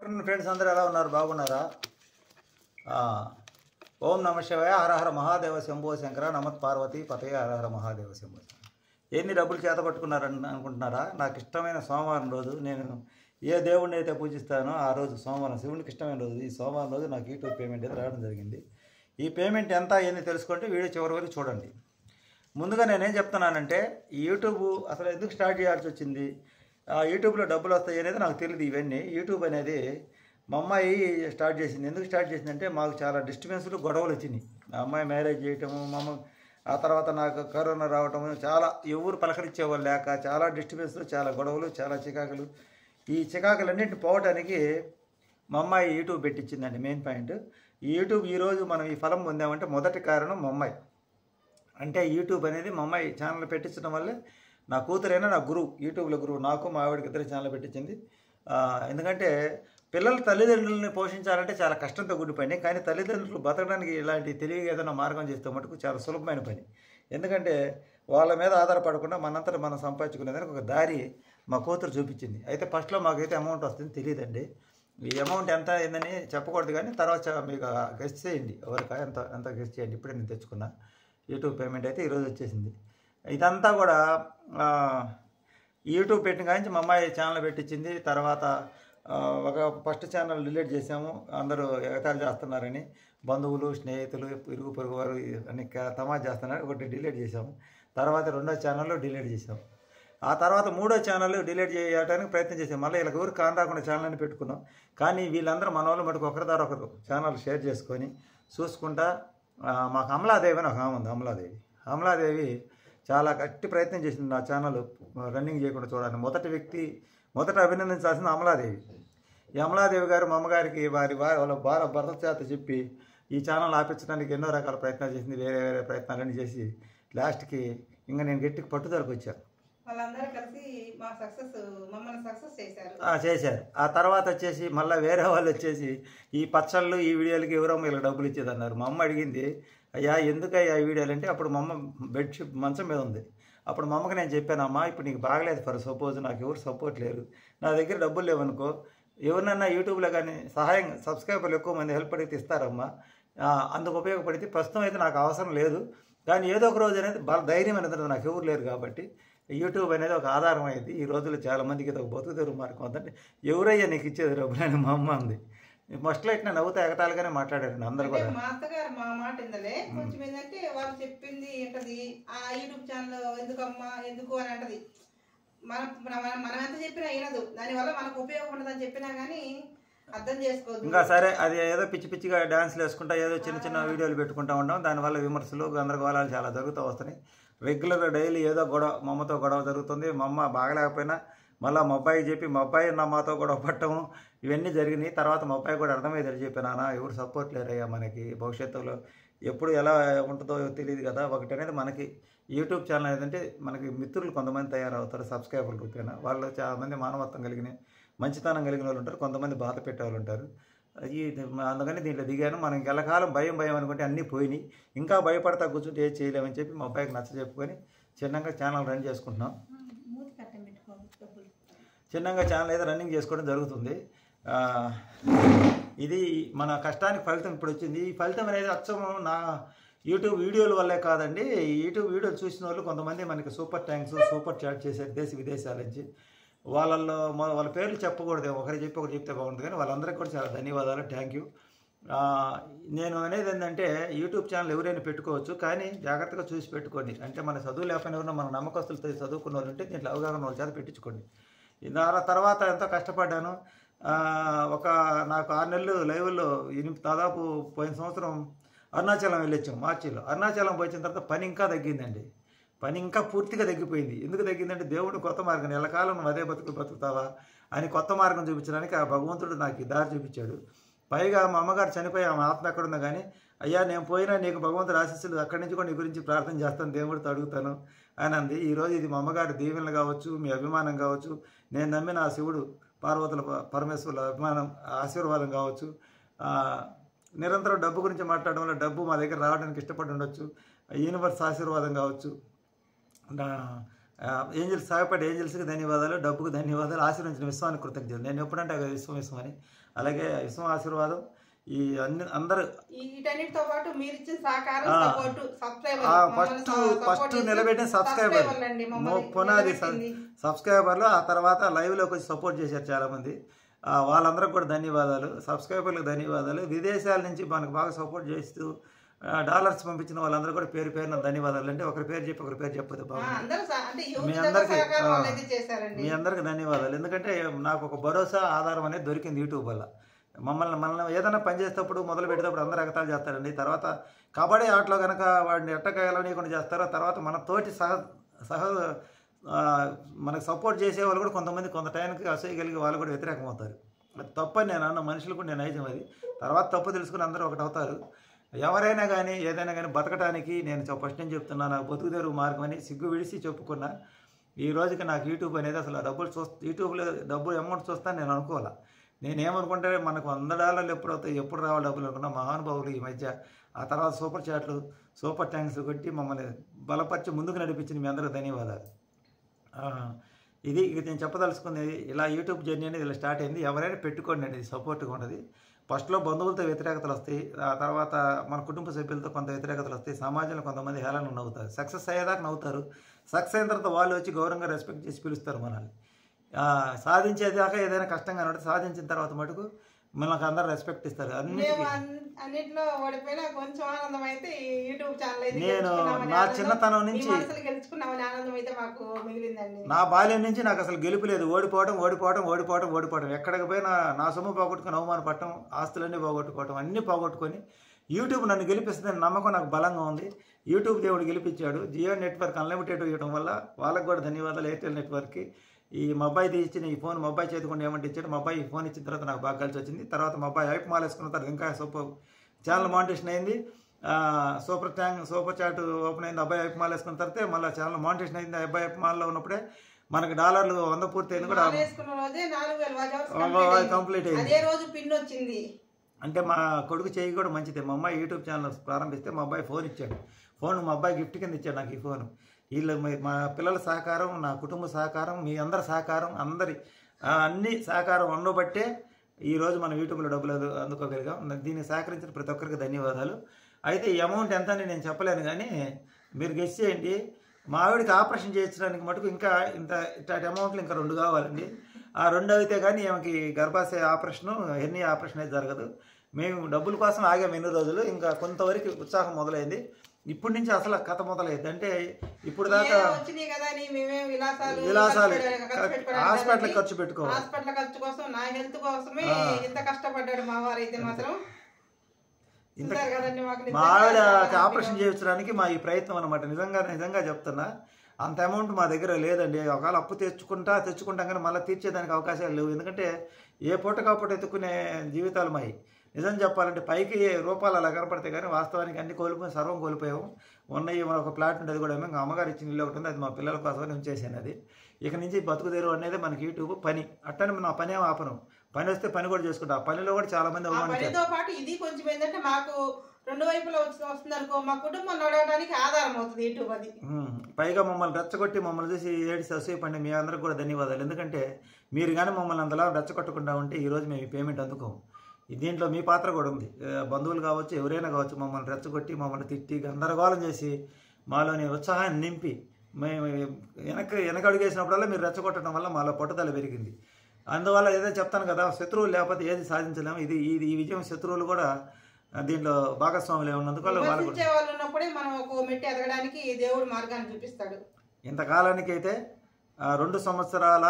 Friends అందరూ ఎలా ఉన్నారు? బాగున్నారా? ఓం నమ శివాయ. హరహర మహాదేవ శంభో శంకర. నమత్ పార్వతి పతయ. హరహర మహాదేవ శంభో శంకర. ఎన్ని డబ్బులు చేత పట్టుకున్నారని అనుకుంటున్నారా? నాకు ఇష్టమైన సోమవారం రోజు నేను ఏ దేవుడిని అయితే పూజిస్తానో ఆ రోజు సోమవారం శివునికి ఇష్టమైన రోజు. ఈ సోమవారం రోజు నాకు యూట్యూబ్ పేమెంట్ అయితే రావడం జరిగింది. ఈ పేమెంట్ ఎంత అయ్యింది తెలుసుకుంటే వీడియో చివరి వరకు చూడండి. ముందుగా నేనేం చెప్తున్నానంటే యూట్యూబ్ అసలు ఎందుకు స్టార్ట్ చేయాల్సి వచ్చింది, యూట్యూబ్లో డబ్బులు వస్తాయి అనేది నాకు తెలియదు. ఇవన్నీ యూట్యూబ్ అనేది మా అమ్మాయి స్టార్ట్ చేసింది. ఎందుకు స్టార్ట్ చేసిందంటే మాకు చాలా డిస్టర్బెన్స్లు గొడవలు వచ్చినాయి. ఆ అమ్మాయి మ్యారేజ్ చేయటము, ఆ తర్వాత నాకు కరోనా రావటము, చాలా ఎవరు పలకరించేవాళ్ళు లేక చాలా డిస్టర్బెన్స్లు, చాలా గొడవలు, చాలా చికాకులు. ఈ చికాకులన్నింటిని పోవడానికి మా అమ్మాయి యూట్యూబ్ పెట్టించిందండి. మెయిన్ పాయింట్ ఈ యూట్యూబ్. ఈరోజు మనం ఈ ఫలం పొందామంటే మొదటి కారణం మా అమ్మాయి. అంటే యూట్యూబ్ అనేది మా అమ్మాయి ఛానల్ పెట్టించడం వల్లే నా కూతురైనా నా గురువు, యూట్యూబ్లో గురువు, నాకు మా ఆవిడకి ఇద్దరు ఛానల్ పెట్టించింది. ఎందుకంటే పిల్లల తల్లిదండ్రులని పోషించాలంటే చాలా కష్టంతో కూడిన పని. కానీ తల్లిదండ్రులు బతకడానికి ఇలాంటి తెలివిగా ఏదైనా మార్గం చేస్తే మటుకు చాలా సులభమైన పని. ఎందుకంటే వాళ్ళ మీద ఆధారపడకుండా మనంతట మనం సంపాదించుకునేదానికి ఒక దారి మా కూతురు చూపించింది. అయితే ఫస్ట్లో మాకైతే అమౌంట్ వస్తుంది తెలియదండి. ఈ అమౌంట్ ఎంత అయిందని చెప్పకూడదు, కానీ తర్వాత మీకు గెస్ట్ చేయండి, ఎవరికి ఎంత ఎంత గెస్ట్ చేయండి. ఇప్పుడే నేను తెచ్చుకున్నా యూట్యూబ్ పేమెంట్ అయితే ఈరోజు వచ్చేసింది. ఇదంతా కూడా యూట్యూబ్ పెట్టిన కానీ మా అమ్మాయి ఛానల్ పెట్టించింది. తర్వాత ఒక ఫస్ట్ ఛానల్ డిలీట్ చేసాము, అందరూ ఎగతాళి చేస్తున్నారని. బంధువులు, స్నేహితులు, ఇరుగు పొరుగు వారు అన్ని తమాషా చేస్తున్నారు. ఒకటి డిలీట్ చేసాము. తర్వాత రెండో ఛానల్లో డిలీట్ చేసాము. ఆ తర్వాత మూడో ఛానల్ డిలీట్ చేయడానికి ప్రయత్నం చేసాం. మళ్ళీ ఇలా ఎవరు కాని రాకుండా ఛానల్ అని పెట్టుకున్నాం. కానీ వీళ్ళందరూ మన వాళ్ళు మటుకు ఒకరి ద్వారా ఒకరు ఛానల్ షేర్ చేసుకొని చూసుకుంటా. మాకు అమలాదేవి అని ఒక ఆమె ఉంది. అమలాదేవి చాలా గట్టి ప్రయత్నం చేసింది నా ఛానల్ రన్నింగ్ చేయకుండా చూడాలని. మొదట అభినందించాల్సిన అమలాదేవి. ఈ అమలాదేవి గారు మా అమ్మగారికి వాళ్ళ భర్త చేత చెప్పి ఈ ఛానల్ ఆపించడానికి ఎన్నో రకాల ప్రయత్నాలు చేసింది. వేరే వేరే ప్రయత్నాలన్నీ చేసి లాస్ట్కి ఇంకా నేను గట్టికి పట్టుదలకు వచ్చాను. చేశారు. ఆ తర్వాత వచ్చేసి మళ్ళీ వేరే వాళ్ళు వచ్చేసి ఈ పచ్చళ్ళు ఈ వీడియోలకి ఎవరమ్మా ఇలా డబ్బులు ఇచ్చేదన్నారు. మా అమ్మ అడిగింది, అయ్యా ఎందుకయ్యా ఈ వీడియోలు అంటే, అప్పుడు మా అమ్మ బెడ్షీట్ మంచం మీద ఉంది. అప్పుడు మా అమ్మకి నేను చెప్పానమ్మా, ఇప్పుడు నీకు బాగలేదు, ఫర్ సపోజ్ నాకు ఎవరు సపోర్ట్ లేరు, నా దగ్గర డబ్బులు లేవనుకో, ఎవరినన్నా యూట్యూబ్లో కానీ సహాయం సబ్స్క్రైబర్లు ఎక్కువ మంది హెల్ప్ అడిగితే ఇస్తారమ్మా, అందుకు ఉపయోగపడితే. ప్రస్తుతం అయితే నాకు అవసరం లేదు, కానీ ఏదో ఒక రోజు అనేది ధైర్యం అనేది నాకు ఎవరు లేరు కాబట్టి యూట్యూబ్ అనేది ఒక ఆధారం అయింది. ఈ రోజుల్లో చాలామందికి ఇది ఒక బతుకుదెరువు మార్గం అవుతుందంటే ఎవరయ్యా నీకు ఇచ్చేది డబ్బులు అని మా అమ్మ ఉంది. ఫస్ట్లో ఇట్లా నవ్వుతా ఎగతాలుగానే మాట్లాడారండి అందరు కూడా. మా అత్తగారు మా మాట ఇందలే కొంచెం ఏంటంటే వాళ్ళు చెప్పింది ఏంటది, ఆ యూట్యూబ్ ఛానల్ ఎందుకమ్మా ఎందుకు అని అంటది. మనం ఎంత చెప్పినా వినదు, దానివల్ల మనకు ఉపయోగం ఉండదని చెప్పినా కానీ అర్థం చేసుకోదు. ఇంకా సరే, అది ఏదో పిచ్చి పిచ్చిగా డాన్స్లు వేసుకుంటా ఏదో చిన్న చిన్న వీడియోలు పెట్టుకుంటూ ఉంటాం. దానివల్ల విమర్శలు గందరగోళాలు చాలా జరుగుతూ వస్తున్నాయి. రెగ్యులర్గా డైలీ ఏదో గొడవ, మా అమ్మతో గొడవ జరుగుతుంది. మా అమ్మ బాగలేకపోయినా మళ్ళీ మా అబ్బాయికి చెప్పి మా అబ్బాయి నా మాతో గొడవ పట్టడం ఇవన్నీ జరిగినాయి. తర్వాత మా అబ్బాయి కూడా అర్థమయ్యేది చెప్పాను, నాన్న ఎవరు సపోర్ట్ లేరయ్యా, మనకి భవిష్యత్తులో ఎప్పుడు ఎలా ఉంటుందో తెలియదు కదా. ఒకటి అనేది మనకి యూట్యూబ్ ఛానల్ ఏదంటే మనకి మిత్రులు కొంతమంది తయారవుతారు సబ్స్క్రైబర్ల రూపేనా. వాళ్ళు చాలామంది మానవత్వం కలిగిన మంచితనం కలిగిన వాళ్ళు ఉంటారు, కొంతమంది బాధ పెట్టే వాళ్ళు ఉంటారు. అందుకని దీంట్లో దిగాను. మనం ఎల్లకాలం భయం అనుకుంటే అన్నీ పోయినాయి. ఇంకా భయపడతా కూర్చుంటే ఏది చేయలేమని చెప్పి మా అబ్బాయికి నచ్చ చెప్పుకొని చిన్నగా ఛానల్ రన్ చేసుకుంటున్నాం. చిన్నగా ఛానల్ అయితే రన్నింగ్ చేసుకోవడం జరుగుతుంది. ఇది మన కష్టానికి ఫలితం ఇప్పుడు వచ్చింది. ఈ ఫలితం అనేది అచ్చము నా యూట్యూబ్ వీడియోల వల్లే కాదండి. యూట్యూబ్ వీడియోలు చూసిన వాళ్ళు కొంతమంది మనకి సూపర్ థ్యాంక్స్, సూపర్ చాట్ చేశారు దేశ విదేశాల నుంచి. వాళ్ళ పేర్లు చెప్పకూడదు, ఒకరు చెప్పి ఒకరు చెప్తే బాగుంటుంది, కానీ వాళ్ళందరికీ కూడా చాలా ధన్యవాదాలు, థ్యాంక్ యూ. నేను అనేది ఏంటంటే యూట్యూబ్ ఛానల్ ఎవరైనా పెట్టుకోవచ్చు, కానీ జాగ్రత్తగా చూసి పెట్టుకోండి. అంటే మన చదువు లేకపోయినా ఎవరైనా మన నమ్మకస్తులతో చదువుకున్న వాళ్ళు ఉంటే దీంట్లో అవగాహన వాళ్ళ చేత పెట్టించుకోండి. దాని తర్వాత ఎంతో కష్టపడ్డాను. నాకు 6 నెలలు లైవ్లో దాదాపు పోయిన సంవత్సరం అరుణాచలం వెళ్ళొచ్చాం మార్చిలో. అరుణాచలం వచ్చిన తర్వాత పని ఇంకా తగ్గిందండి. పని ఇంకా పూర్తిగా తగ్గిపోయింది. ఎందుకు తగ్గిందంటే దేవుడు కొత్త మార్గం, ఎల్లకాలం నువ్వు అదే బతుకుతావా అని కొత్త మార్గం చూపించడానికి ఆ భగవంతుడు నాకు ఈ దారి చూపించాడు. పైగా మా అమ్మగారు చనిపోయి ఆమె ఆత్మ ఎక్కడుందో కానీ, అయ్యా నేను పోయినా నీకు భగవంతుడు ఆశీస్సులు అక్కడి నుంచి కూడా నీ గురించి ప్రార్థన చేస్తాను, దేవుడితో అడుగుతాను అని అంది. ఈరోజు ఇది మా అమ్మగారి దీవెనలు కావచ్చు, మీ అభిమానం కావచ్చు, నేను నమ్మిన ఆ శివుడు పార్వతుల పరమేశ్వరుల అభిమానం ఆశీర్వాదం కావచ్చు. నిరంతరం డబ్బు గురించి మాట్లాడడం వల్ల డబ్బు మా దగ్గర రావడానికి ఇష్టపడి ఉండొచ్చు, యూనివర్స్ ఆశీర్వాదం కావచ్చు. ఏంజల్స్ సహాయపడే ఏంజల్స్కి ధన్యవాదాలు, డబ్బుకు ధన్యవాదాలు, ఆశీర్వదించిన విశ్వానికి కృతజ్ఞతలు. నేను ఎప్పుడంటే విశ్వం అని అలాగే విశ్వం ఆశీర్వాదం ఈ అందరూ వీటన్నిటితో పాటు మీరు ఇచ్చిన సహకారం ఫస్ట్ నిలబెట్టిన సబ్స్క్రైబర్ పునాది సబ్స్క్రైబర్లు, ఆ తర్వాత లైవ్లోకి వచ్చి సపోర్ట్ చేశారు చాలామంది. వాళ్ళందరికి కూడా ధన్యవాదాలు, సబ్స్క్రైబర్లకు ధన్యవాదాలు. విదేశాల నుంచి మనకు బాగా సపోర్ట్ చేస్తూ డాలర్స్ పంపించిన వాళ్ళందరూ కూడా పేరు పేరున ధన్యవాదాలు. అంటే ఒకరి పేరు చెప్పి ఒకరి పేరు చెప్పదు. మీ అందరికి ధన్యవాదాలు. ఎందుకంటే నాకు ఒక భరోసా ఆధారం అనేది దొరికింది యూట్యూబ్ వల్ల. మనల్ని ఏదైనా పని చేసేటప్పుడు మొదలు పెట్టేటప్పుడు అందరూ ఎగతాలు చేస్తారండి. తర్వాత కబడ్డీ ఆటలో కనుక వాడిని ఎట్టకేయలేకుండా చేస్తారో తర్వాత మన తోటి మనకు సపోర్ట్ చేసే వాళ్ళు కూడా కొంతమంది కొంత టైంకి అసూయగలిగే వాళ్ళు కూడా వ్యతిరేకం అవుతారు. అది తప్పని నేను అన్న, మనుషులు కూడా నేను నైజం అది. తర్వాత తప్పు తెలుసుకుని అందరూ ఒకటి అవుతారు. ఎవరైనా కానీ ఏదైనా కానీ బతకడానికి నేను ఫస్ట్ నేను చెప్తున్నా, నాకు బతుకుదేరు మార్గం అని సిగ్గు విడిచి చెప్పుకున్నా. ఈ రోజుకి నాకు యూట్యూబ్ అనేది అసలు యూట్యూబ్లో డబ్బులు అమౌంట్ చూస్తాను నేను అనుకోవాలా. నేనేమనుకుంటే మనకు $100 ఎప్పుడు అవుతాయి, ఎప్పుడు రావాలి డబ్బులు అనుకున్నా. మహానుభావులు ఈ మధ్య ఆ తర్వాత సూపర్ చాట్లు, సూపర్ ట్యాంక్స్ కొట్టి మమ్మల్ని బలపరిచి ముందుకు నడిపించింది. మీ అందరికీ ధన్యవాదాలు. ఇది నేను చెప్పదలుచుకుంది. ఇలా యూట్యూబ్ జర్నీ అనేది ఇలా స్టార్ట్ అయింది. ఎవరైనా పెట్టుకోండి అండి, ఇది సపోర్ట్గా ఉన్నది. ఫస్ట్లో బంధువులతో వ్యతిరేకతలు వస్తాయి, ఆ తర్వాత మన కుటుంబ సభ్యులతో కొంత వ్యతిరేకతలు వస్తాయి, సమాజంలో కొంతమంది హేళన నవ్వుతారు. సక్సెస్ అయ్యేదాకా నవ్వుతారు. సక్సెస్ అయిన తర్వాత వాళ్ళు వచ్చి గౌరవంగా రెస్పెక్ట్ చేసి పిలుస్తారు మనల్ని. సాధించేదాకా ఏదైనా కష్టంగా ఉంటుంది, సాధించిన తర్వాత మటుకు మనకు అందరూ రెస్పెక్ట్ ఇస్తారు. అన్నింటిలో ఓడిపోయినా కొంచెం ఆనందం అయితే యూట్యూబ్ ఛానల్ నేను నా చిన్నతనం నుంచి ఆనందం అయితే మాకు మిగిలిందండి. నా బాల్యం నుంచి నాకు అసలు గెలుపు లేదు. ఓడిపోవడం ఎక్కడికి పోయినా నా సొమ్ము పోగొట్టుకుని అవమానపడటం, ఆస్తులన్నీ పోగొట్టుకోవటం, అన్నీ పోగొట్టుకొని యూట్యూబ్ నన్ను గెలిపిస్తుందని నమ్మకం నాకు బలంగా ఉంది. యూట్యూబ్ దేవుడు గెలిపించాడు. జియో నెట్వర్క్ అన్లిమిటెడ్ ఇవ్వడం వల్ల వాళ్ళకు కూడా ధన్యవాదాలు. ఎయిర్టెల్ నెట్వర్క్కి ఈ మా అబ్బాయి ఇచ్చిన ఈ ఫోన్, మా అబ్బాయి చేతుకుండా ఏమంటే ఇచ్చాడు. మా అబ్బాయి ఈ ఫోన్ ఇచ్చిన తర్వాత నాకు బాగా కలిసి వచ్చింది. తర్వాత మా అబ్బాయి ఐప్ మాల్ వేసుకున్న తర్వాత ఇంకా సూపర్ ఛానల్ మానిటేషన్ అయింది. సూపర్ చాట్ ఓపెన్ అయింది. అబ్బాయి ఐప్ మాల్ వేసుకున్న తర్వాత మళ్ళీ ఛానల్ మానిటేషన్ అయింది. అబ్బాయి ఐప్ మాల్లో ఉన్నప్పుడే మనకి $100 100 పూర్తి అయింది కూడా కంప్లీట్ అయింది. అంటే మా కొడుకు చేయి కూడా మంచిదే. మా అమ్మాయి యూట్యూబ్ ఛానల్ ప్రారంభిస్తే మా అబ్బాయి ఫోన్ ఇచ్చాడు. ఫోన్ మా అబ్బాయి గిఫ్ట్ కింద ఇచ్చాడు నాకు ఈ ఫోన్. వీళ్ళు మా పిల్లల సహకారం, నా కుటుంబ సహకారం, మీ అందరి సహకారం, అందరి అన్ని సహకారం ఉండబట్టే ఈరోజు మనం యూట్యూబ్లో డబ్బులు అందుకోగలిగాం. దీన్ని సహకరించిన ప్రతి ఒక్కరికి ధన్యవాదాలు. అయితే ఈ అమౌంట్ ఎంత అని నేను చెప్పలేను, కానీ మీరు గెస్ చేయండి. మా ఆవిడకి ఆపరేషన్ చేయించడానికి మటుకు ఇంకా ఇట్లాంటి అమౌంట్లు ఇంకా 2 కావాలండి. ఆ 2 అయితే కానీ ఆమెకి గర్భాశయ ఆపరేషను, హెర్నియా ఆపరేషన్ అయితే జరగదు. మేము డబ్బుల కోసం ఆగాము ఎన్ని రోజులు. ఇంకా కొంతవరకు ఉత్సాహం మొదలైంది. ఇప్పటి నుంచి అసలు కథ మొదలైంది. అంటే ఇప్పుడు దాకా విలాసాలు హాస్పిటల్ ఖర్చు పెట్టుకోవాలి. మా ఆవిడ ఆపరేషన్ చేయించడానికి మా ఈ ప్రయత్నం అనమాట. నిజంగా చెప్తున్నా, అంత అమౌంట్ మా దగ్గర లేదండి. ఒకవేళ అప్పు తెచ్చుకుంటాం కానీ మళ్ళీ తీర్చేదానికి అవకాశాలు లేవు. ఎందుకంటే ఏ పూట కాపూట ఎత్తుకునే జీవితాలు మాయి. నిజం చెప్పాలంటే పైకి రూపాయలు అలా కనపడతాయి కానీ వాస్తవానికి అన్ని సర్వం కోల్పోయాము. ఉన్నాయి ఒక ప్లాట్ ఉంటుంది, కూడా ఇంకా అమ్మగారు ఇచ్చిన ఇల్లు ఒకటి ఉంది, అది మా పిల్లల కోసమని ఉంచేసాను. అది ఇక నుంచి బతుకుదేరు అనేది మనకి యూట్యూబ్ పని. అట్టని నా పని ఏమో ఆపను. పని వస్తే పని కూడా చేసుకుంటా. ఆ పనిలో కూడా చాలా మంది పాటు ఇది కొంచెం ఏంటంటే మాకు 2 వైపులా వస్తుంది అనుకో, మా కుటుంబం నడవడానికి ఆధారం అవుతుంది యూట్యూబ్. అది పైగా మమ్మల్ని రెచ్చగొట్టి మమ్మల్ని చూసి ఏడిసి అసూయపండి మీ అందరికి కూడా ధన్యవాదాలు. ఎందుకంటే మీరు కానీ మమ్మల్ని అంతలా రెచ్చగొట్టకుండా ఉంటే ఈరోజు మేము ఈ పేమెంట్ అందుకోము. దీంట్లో మీ పాత్ర కూడా ఉంది. బంధువులు కావచ్చు, ఎవరైనా కావచ్చు, మమ్మల్ని రెచ్చగొట్టి మమ్మల్ని తిట్టి గందరగోళం చేసి మాలోని ఉత్సాహాన్ని నింపి మేము వెనకడుగేసినప్పుడల్లా మీరు రెచ్చగొట్టడం వల్ల మాలో పట్టుదల పెరిగింది. అందువల్ల ఏదో చెప్తాను కదా, శత్రువులు లేకపోతే ఏది సాధించలేము. ఈ విజయం శత్రువులు కూడా దీంట్లో భాగస్వాములు ఉన్నందువల్ల వాళ్ళు దేవుడు మార్గాన్ని చూపిస్తాడు. ఇంతకాలానికి అయితే 2 సంవత్సరాల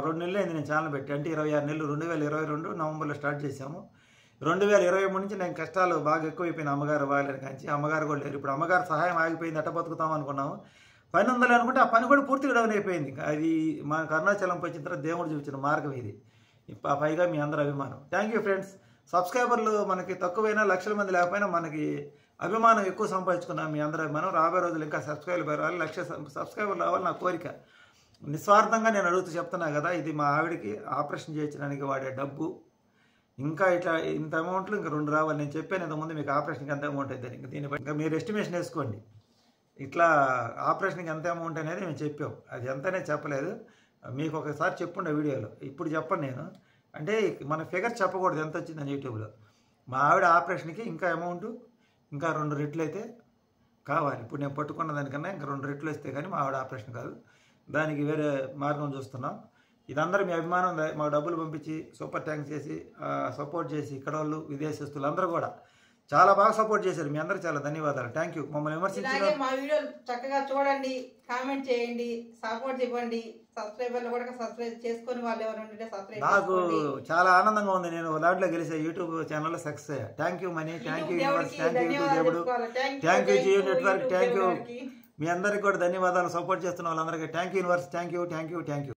2 నెలలు అయింది నేను ఛానల్ పెట్టి. అంటే 26 నెలలు. 2022 నవంబర్లో స్టార్ట్ చేశాము. 2023 నుంచి నేను కష్టాలు బాగా ఎక్కువైపోయిన అమ్మగారు వాళ్ళని కాంచి. అమ్మగారు కూడా లేరు. ఇప్పుడు అమ్మగారు సహాయం ఆగిపోయింది, ఎట్ట బతుకుతాం అనుకున్నాము. పని ఉందని అనుకుంటే ఆ పని కూడా పూర్తిగా డౌన్ అయిపోయింది. అది మా అరుణాచలం వచ్చిన తర్వాత దేవుడు చూపించిన మార్గం ఇది. పైగా మీ అందరి అభిమానం. Thank you friends. సబ్స్క్రైబర్లు మనకి తక్కువైనా, లక్షల మంది లేకపోయినా మనకి అభిమానం ఎక్కువ సంపాదించుకున్నాం. మీ అందరి అభిమానం. రాబోయే రోజులు ఇంకా సబ్స్క్రైబర్లు పెరగాలి. 1,00,000 సబ్స్క్రైబర్లు రావాలి నా కోరిక. నిస్వార్థంగా నేను అడుగుతూ చెప్తున్నా కదా, ఇది మా ఆవిడికి ఆపరేషన్ చేయించడానికి వాడే డబ్బు. ఇంకా ఇంత అమౌంట్లు ఇంకా 2 రావాలి. నేను చెప్పాను ఇంతకుముందు మీకు ఆపరేషన్కి ఎంత అమౌంట్ అవుతుంది. ఇంకా దీనిపై ఇంకా మీరు ఎస్టిమేషన్ వేసుకోండి. ఇట్లా ఆపరేషన్కి ఎంత అమౌంట్ అనేది మేము చెప్పాం. అది ఎంతనే చెప్పలేదు, మీకు ఒకసారి చెప్పుండే వీడియోలో. ఇప్పుడు చెప్పను నేను. అంటే మన ఫిగర్ చెప్పకూడదు ఎంత వచ్చిందని యూట్యూబ్లో. మా ఆవిడ ఆపరేషన్కి ఇంకా అమౌంట్ ఇంకా 2 రెట్లు అయితే కావాలి. ఇప్పుడు నేను పట్టుకున్న దానికన్నా ఇంకా 2 రెట్లు వస్తే కానీ మా ఆవిడ ఆపరేషన్ కాదు. దానికి వేరే మార్గం చూస్తున్నాం. ఇదందరూ మీ అభిమానం మాకు డబ్బులు పంపించి సూపర్ థ్యాంక్స్ చేసి సపోర్ట్ చేసి ఇక్కడ వాళ్ళు విదేశస్తులు అందరూ కూడా చాలా బాగా సపోర్ట్ చేశారు. మీ అందరూ చాలా ధన్యవాదాలు. Thank you. మమ్మల్ని విమర్శించిన మా వీడియోలు చక్కగా చూడండి, కామెంట్ చేయండి, సపోర్ట్ ఇవ్వండి. సబ్స్క్రైబర్లు కూడా సబ్స్క్రైబ్ చేసుకొని వాళ్ళు ఎవరు ఉంటే సబ్స్క్రైబ్ నాకు చాలా ఆనందంగా ఉంది. నేను దాంట్లో గెలిచే యూట్యూబ్ ఛానల్లో సక్సెస్ అయ్యా. Thank you money, thank you universe, thank you దేవుడు, thank you Jio network, thank you. మీ అందరికీ కూడా ధన్యవాదాలు. సపోర్ట్ చేస్తున్న వాళ్ళందరికీ thank you universe, thank you.